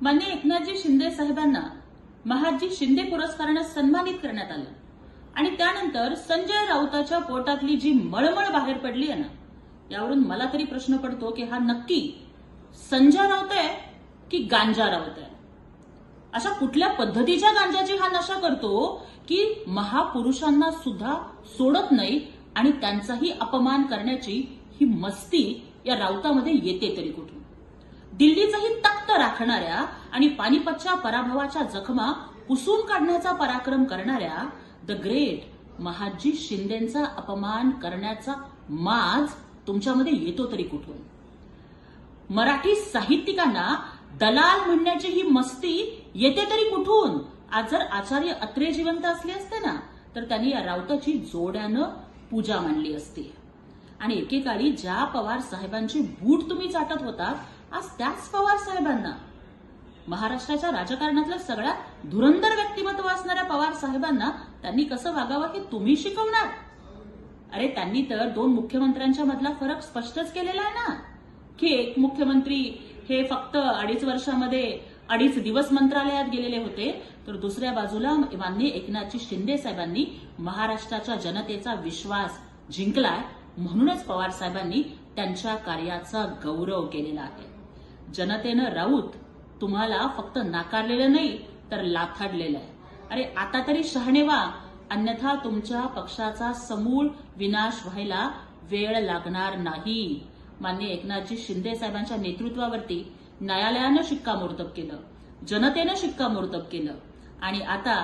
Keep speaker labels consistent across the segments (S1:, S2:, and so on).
S1: माननीय एकनाथजी शिंदे साहेबांना महादजी शिंदे पुरस्काराने सन्मानित करण्यात आलं आणि त्यानंतर संजय राऊताच्या पोटातली जी मळमळ बाहेर पडली आहे ना, यावरून मला तरी प्रश्न पडतो की हा नक्की संजय राऊत आहे की गांजा राऊत आहे? अशा कुठल्या पद्धतीच्या गांजाची हा नशा करतो की महापुरुषांना सुद्धा सोडत नाही आणि त्यांचाही अपमान करण्याची ही मस्ती या राऊतामध्ये येते तरी कुठून? दिल्लीचाही तख्त राखणाऱ्या आणि पानिपतच्या पराभवाच्या जखमा पुसून काढण्याचा पराक्रम करणाऱ्या द ग्रेट महादजी शिंदेचा अपमान करण्याचा माज तुमच्यामध्ये येतो तरी कुठून? मराठी साहित्यिकांना दलाल म्हणण्याची ही मस्ती येते तरी कुठून? आज जर आचार्य अत्रे जिवंत असले असते ना, तर त्यांनी या राऊताची जोड्यानं पूजा मांडली असती. आणि एकेकाळी ज्या पवार साहेबांची बूट तुम्ही चाटत होता, आज त्याच पवार साहेबांना, महाराष्ट्राच्या राजकारणातलं सगळ्यात धुरंधर व्यक्तिमत्व असणाऱ्या पवार साहेबांना त्यांनी कसं वागावं हे तुम्ही शिकवणार? अरे त्यांनी तर दोन मुख्यमंत्र्यांच्या मधला फरक स्पष्टच केलेला आहे ना, की एक मुख्यमंत्री हे फक्त 2.5 वर्षामध्ये 2.5 दिवस मंत्रालयात गेलेले होते, तर दुसऱ्या बाजूला माननीय एकनाथजी शिंदे साहेबांनी महाराष्ट्राच्या जनतेचा विश्वास जिंकलाय. म्हणूनच पवार साहेबांनी त्यांच्या कार्याचा गौरव केलेला आहे. जनतेनं राऊत तुम्हाला फक्त नाकारलेलं नाही तर लाथाडलेलं आहे. अरे आता तरी शहाणे व्हा, अन्यथा तुमच्या पक्षाचा समूळ विनाश व्हायला वेळ लागणार नाही. माननीय एकनाथजी शिंदे साहेबांच्या नेतृत्वावरती न्यायालयानं शिक्कामोर्तब केलं, जनतेनं शिक्कामोर्तब केलं आणि आता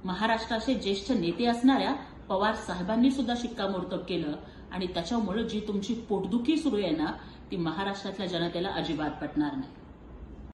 S1: महाराष्ट्राचे ज्येष्ठ नेते असणाऱ्या पवार साहेबांनी सुद्धा शिक्कामोर्तब केलं. आणि त्याच्यामुळे जी तुमची पोटदुखी सुरू आहे ना, ती महाराष्ट्रातल्या जनतेला अजिबात पटणार नाही.